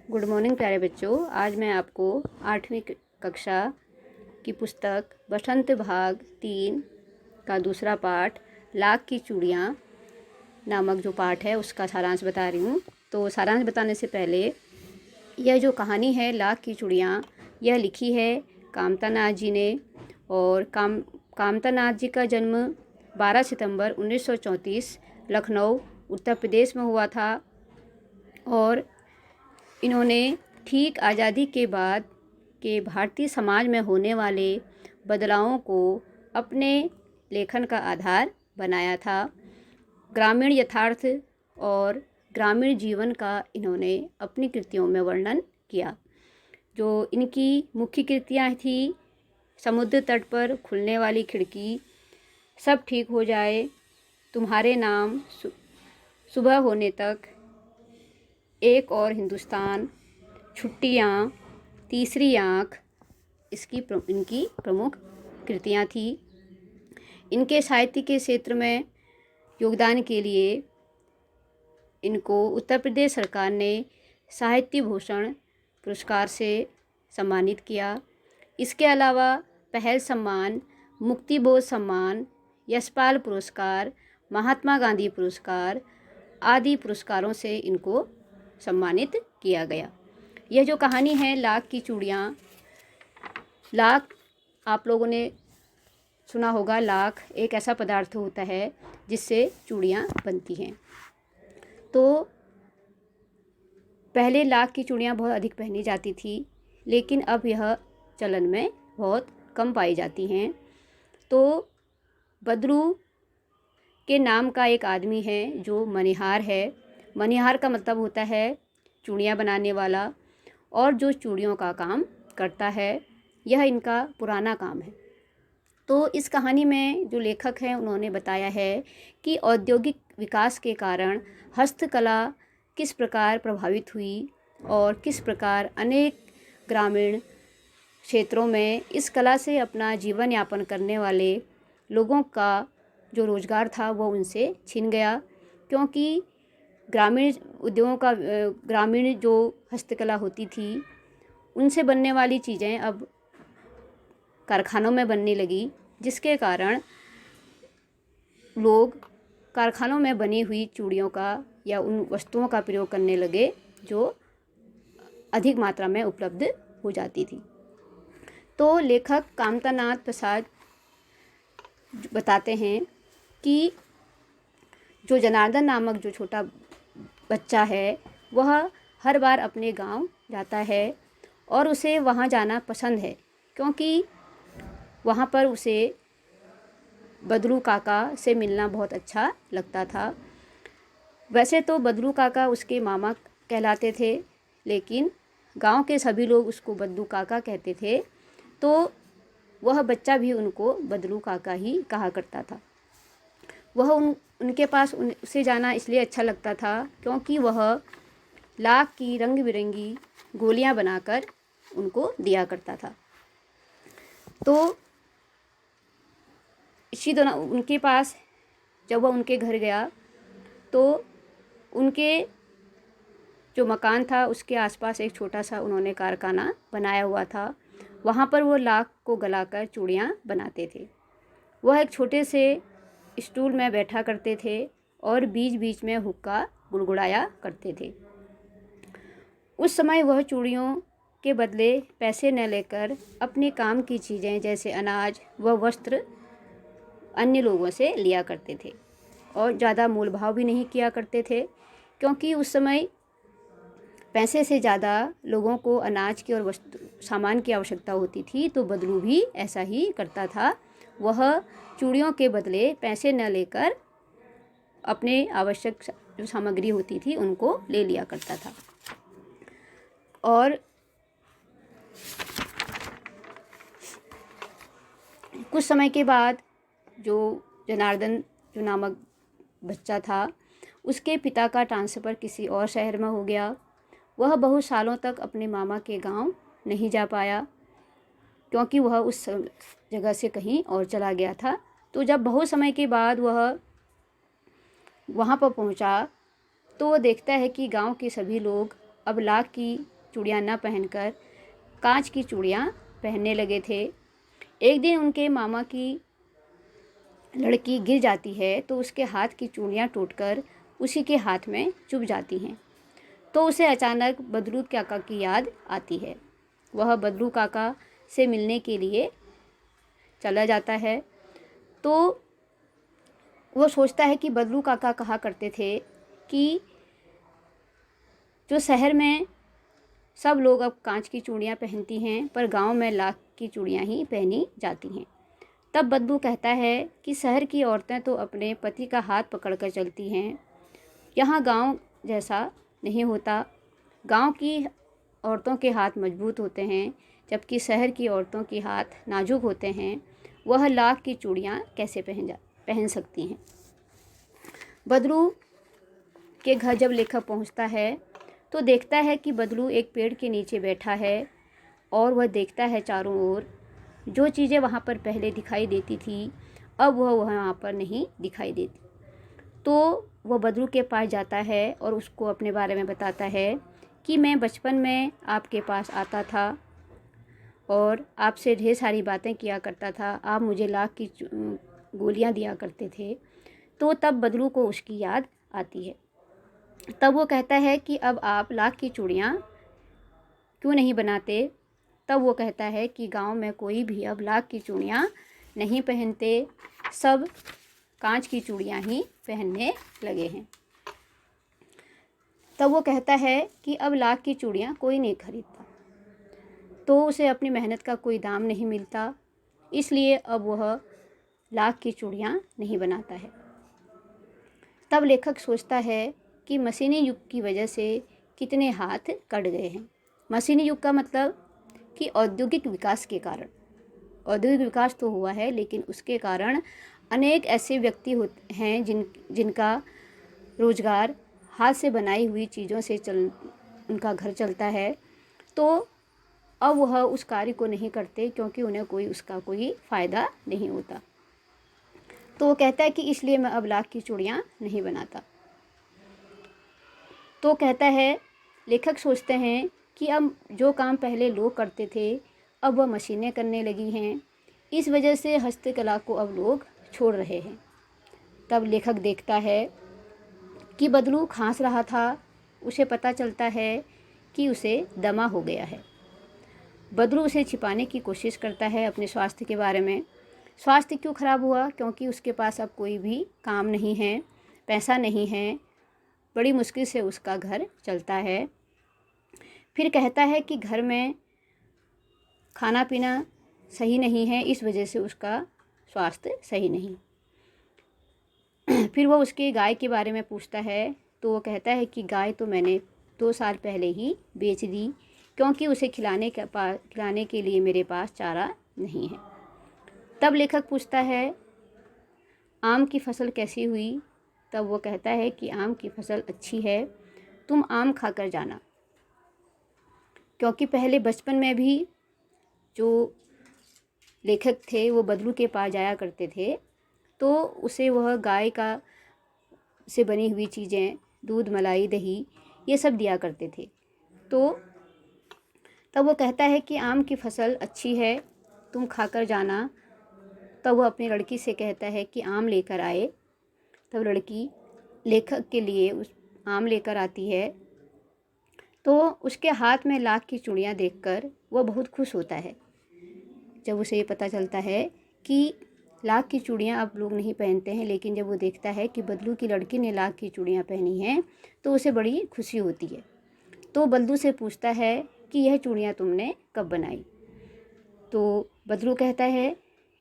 Good morning प्यारे बच्चों। आज मैं आपको 8वीं कक्षा की पुस्तक बसंत भाग 3 का दूसरा पाठ लाख की चूड़ियाँ नामक जो पाठ है उसका सारांश बता रही हूँ। तो सारांश बताने से पहले यह जो कहानी है लाख की चूड़ियाँ, यह लिखी है कामता नाथ जी ने। और कामता नाथ जी का जन्म 12 सितंबर 1934 लखनऊ उत्तर प्रदेश में हुआ था। और इन्होंने ठीक आज़ादी के बाद के भारतीय समाज में होने वाले बदलावों को अपने लेखन का आधार बनाया था। ग्रामीण यथार्थ और ग्रामीण जीवन का इन्होंने अपनी कृतियों में वर्णन किया। जो इनकी मुख्य कृतियाँ थी समुद्र तट पर खुलने वाली खिड़की, सब ठीक हो जाए, तुम्हारे नाम, सुबह होने तक, एक और हिंदुस्तान, छुट्टियाँ, तीसरी आँख, इनकी प्रमुख कृतियाँ थी। इनके साहित्य के क्षेत्र में योगदान के लिए इनको उत्तर प्रदेश सरकार ने साहित्य भूषण पुरस्कार से सम्मानित किया। इसके अलावा पहल सम्मान, मुक्तिबोध सम्मान, यशपाल पुरस्कार, महात्मा गांधी पुरस्कार आदि पुरस्कारों से इनको सम्मानित किया गया। यह जो कहानी है लाख की चूड़ियाँ, लाख आप लोगों ने सुना होगा। लाख एक ऐसा पदार्थ होता है जिससे चूड़ियाँ बनती हैं। तो पहले लाख की चूड़ियाँ बहुत अधिक पहनी जाती थी, लेकिन अब यह चलन में बहुत कम पाई जाती हैं। तो बदरू के नाम का एक आदमी है जो मनिहार है। मनिहार का मतलब होता है चूड़ियाँ बनाने वाला, और जो चूड़ियों का काम करता है, यह इनका पुराना काम है। तो इस कहानी में जो लेखक हैं उन्होंने बताया है कि औद्योगिक विकास के कारण हस्तकला किस प्रकार प्रभावित हुई और किस प्रकार अनेक ग्रामीण क्षेत्रों में इस कला से अपना जीवन यापन करने वाले लोगों का जो रोज़गार था वो उनसे छिन गया। क्योंकि ग्रामीण उद्योगों का ग्रामीण जो हस्तकला होती थी उनसे बनने वाली चीज़ें अब कारखानों में बनने लगी, जिसके कारण लोग कारखानों में बनी हुई चूड़ियों का या उन वस्तुओं का प्रयोग करने लगे जो अधिक मात्रा में उपलब्ध हो जाती थी। तो लेखक कामता नाथ प्रसाद बताते हैं कि जो जनार्दन नामक जो छोटा बच्चा है वह हर बार अपने गांव जाता है और उसे वहां जाना पसंद है, क्योंकि वहां पर उसे बदरू काका से मिलना बहुत अच्छा लगता था। वैसे तो बदरू काका उसके मामा कहलाते थे, लेकिन गांव के सभी लोग उसको बदरू काका कहते थे, तो वह बच्चा भी उनको बदरू काका ही कहा करता था। वह उनके पास उसे जाना इसलिए अच्छा लगता था क्योंकि वह लाख की रंग बिरंगी गोलियां बनाकर उनको दिया करता था। तो इसी दौरान उनके पास जब वह उनके घर गया तो उनके जो मकान था उसके आसपास एक छोटा सा उन्होंने कारखाना बनाया हुआ था। वहाँ पर वो लाख को गलाकर चूड़ियाँ बनाते थे। वह एक छोटे से स्टूल में बैठा करते थे और बीच बीच में हुक्का गुड़गुड़ाया करते थे। उस समय वह चूड़ियों के बदले पैसे न लेकर अपने काम की चीज़ें जैसे अनाज व वस्त्र अन्य लोगों से लिया करते थे और ज़्यादा मोल भाव भी नहीं किया करते थे, क्योंकि उस समय पैसे से ज़्यादा लोगों को अनाज की और वस्तु सामान की आवश्यकता होती थी। तो बदलू भी ऐसा ही करता था। वह चूड़ियों के बदले पैसे न लेकर अपने आवश्यक जो सामग्री होती थी उनको ले लिया करता था। और कुछ समय के बाद जो जनार्दन जो नामक बच्चा था उसके पिता का ट्रांसफ़र किसी और शहर में हो गया। वह बहुत सालों तक अपने मामा के गांव नहीं जा पाया, क्योंकि वह उस जगह से कहीं और चला गया था। तो जब बहुत समय के बाद वह वहाँ पर पहुँचा तो वो देखता है कि गांव के सभी लोग अब लाख की चूड़ियाँ न पहनकर कांच की चूड़ियाँ पहनने लगे थे। एक दिन उनके मामा की लड़की गिर जाती है तो उसके हाथ की चूड़ियाँ टूटकर उसी के हाथ में चुभ जाती हैं। तो उसे अचानक बदरू काका की याद आती है। वह बदरू काका से मिलने के लिए चला जाता है। तो वो सोचता है कि बदरू काका कहा करते थे कि जो शहर में सब लोग अब कांच की चूड़ियाँ पहनती हैं पर गांव में लाख की चूड़ियाँ ही पहनी जाती हैं। तब बदलू कहता है कि शहर की औरतें तो अपने पति का हाथ पकड़कर चलती हैं, यहाँ गांव जैसा नहीं होता। गांव की औरतों के हाथ मजबूत होते हैं जबकि शहर की औरतों के हाथ नाजुक होते हैं। वह लाख की चूड़ियाँ कैसे पहन सकती हैं। बदलू के घर जब लेखक पहुंचता है तो देखता है कि बदलू एक पेड़ के नीचे बैठा है और वह देखता है चारों ओर। जो चीज़ें वहाँ पर पहले दिखाई देती थी अब वह वहाँ पर नहीं दिखाई देती। तो वह बदलू के पास जाता है और उसको अपने बारे में बताता है कि मैं बचपन में आपके पास आता था और आपसे ढेर सारी बातें किया करता था। आप मुझे लाख की गोलियां दिया करते थे। तो तब बदलू को उसकी याद आती है। तब वो कहता है कि अब आप लाख की चूड़ियाँ क्यों नहीं बनाते। तब वो कहता है कि गांव में कोई भी अब लाख की चूड़ियाँ नहीं पहनते, सब कांच की चूड़ियाँ ही पहनने लगे हैं। तब वो कहता है कि अब लाख की चूड़ियाँ कोई नहीं खरीदता, तो उसे अपनी मेहनत का कोई दाम नहीं मिलता, इसलिए अब वह लाख की चूड़ियाँ नहीं बनाता है। तब लेखक सोचता है कि मशीनी युग की वजह से कितने हाथ कट गए हैं। मशीनी युग का मतलब कि औद्योगिक विकास के कारण। औद्योगिक विकास तो हुआ है लेकिन उसके कारण अनेक ऐसे व्यक्ति हैं जिनका रोज़गार हाथ से बनाई हुई चीज़ों से उनका घर चलता है। तो अब वह उस कार्य को नहीं करते क्योंकि उन्हें उसका कोई फ़ायदा नहीं होता। तो वो कहता है कि इसलिए मैं अब लाख की चूड़ियाँ नहीं बनाता। तो कहता है, लेखक सोचते हैं कि अब जो काम पहले लोग करते थे अब वह मशीनें करने लगी हैं, इस वजह से हस्तकला को अब लोग छोड़ रहे हैं। तब लेखक देखता है कि बदलू खांस रहा था। उसे पता चलता है कि उसे दमा हो गया है। बदलू उसे छिपाने की कोशिश करता है अपने स्वास्थ्य के बारे में। स्वास्थ्य क्यों ख़राब हुआ? क्योंकि उसके पास अब कोई भी काम नहीं है, पैसा नहीं है, बड़ी मुश्किल से उसका घर चलता है। फिर कहता है कि घर में खाना पीना सही नहीं है, इस वजह से उसका स्वास्थ्य सही नहीं। फिर वो उसके गाय के बारे में पूछता है तो वो कहता है कि गाय तो मैंने 2 साल पहले ही बेच दी क्योंकि उसे खिलाने के लिए मेरे पास चारा नहीं है। तब लेखक पूछता है आम की फसल कैसी हुई? तब वो कहता है कि आम की फसल अच्छी है, तुम आम खाकर जाना। क्योंकि पहले बचपन में भी जो लेखक थे वो बदलू के पास जाया करते थे तो उसे वह गाय का से बनी हुई चीज़ें, दूध, मलाई, दही, ये सब दिया करते थे। तो तब वो कहता है कि आम की फसल अच्छी है, तुम खाकर जाना। तब वो अपनी लड़की से कहता है कि आम लेकर आए। तब लड़की लेखक के लिए उस आम लेकर आती है। तो उसके हाथ में लाख की चूड़ियाँ देखकर वह बहुत खुश होता है। जब उसे ये पता चलता है कि लाख की चूड़ियाँ अब लोग नहीं पहनते हैं, लेकिन जब वो देखता है कि बदलू की लड़की ने लाख की चूड़ियाँ पहनी हैं तो उसे बड़ी खुशी होती है। तो बदलू से पूछता है कि यह चूड़ियाँ तुमने कब बनाई? तो बदलू कहता है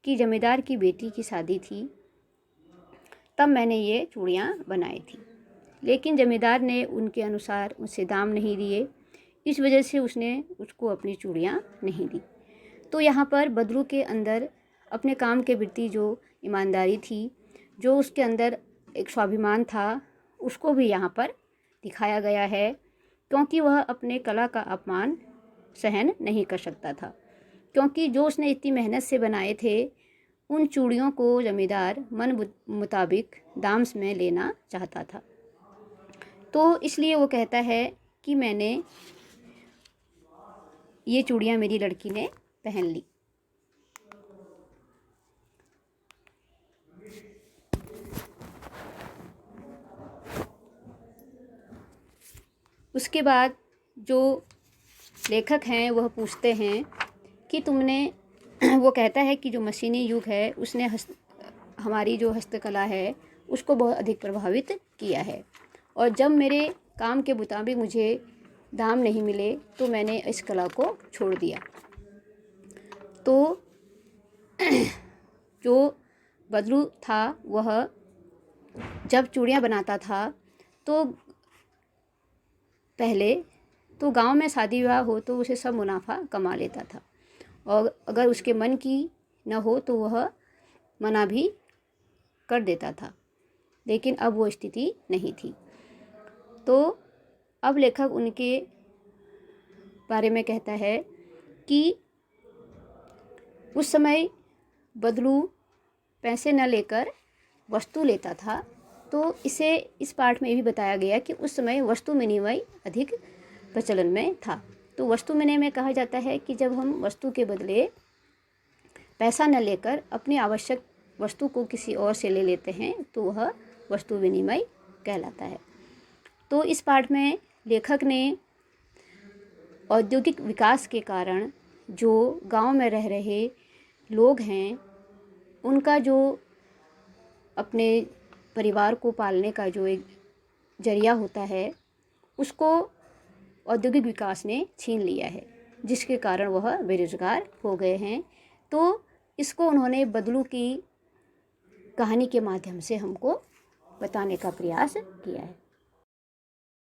कि जमींदार की बेटी की शादी थी तब मैंने ये चूड़ियाँ बनाई थी, लेकिन जमींदार ने उनके अनुसार उसे दाम नहीं दिए, इस वजह से उसने उसको अपनी चूड़ियाँ नहीं दी। तो यहाँ पर बदलू के अंदर अपने काम के प्रति जो ईमानदारी थी, जो उसके अंदर एक स्वाभिमान था, उसको भी यहाँ पर दिखाया गया है क्योंकि वह अपने कला का अपमान सहन नहीं कर सकता था। क्योंकि जो उसने इतनी मेहनत से बनाए थे उन चूड़ियों को जमींदार मन मुताबिक दाम में लेना चाहता था। तो इसलिए वो कहता है कि मैंने ये चूड़ियाँ मेरी लड़की ने पहन ली। उसके बाद जो लेखक हैं वह पूछते हैं कि तुमने वो कहता है कि जो मशीनी युग है उसने हमारी जो हस्तकला है उसको बहुत अधिक प्रभावित किया है, और जब मेरे काम के मुताबिक मुझे दाम नहीं मिले तो मैंने इस कला को छोड़ दिया। तो जो बदलू था वह जब चूड़ियाँ बनाता था तो पहले तो गांव में शादी विवाह हो तो उसे सब मुनाफा कमा लेता था, और अगर उसके मन की न हो तो वह मना भी कर देता था, लेकिन अब वो स्थिति नहीं थी। तो अब लेखक उनके बारे में कहता है कि उस समय बदलू पैसे न लेकर वस्तु लेता था। तो इसे इस पाठ में ये भी बताया गया कि उस समय वस्तु विनिमय अधिक प्रचलन में था। तो वस्तु विनिमय कहा जाता है कि जब हम वस्तु के बदले पैसा न लेकर अपनी आवश्यक वस्तु को किसी और से ले लेते हैं तो वह वस्तु विनिमय कहलाता है। तो इस पाठ में लेखक ने औद्योगिक विकास के कारण जो गांव में रह रहे लोग हैं उनका जो अपने परिवार को पालने का जो एक जरिया होता है उसको औद्योगिक विकास ने छीन लिया है, जिसके कारण वह बेरोजगार हो गए हैं। तो इसको उन्होंने बदलू की कहानी के माध्यम से हमको बताने का प्रयास किया है।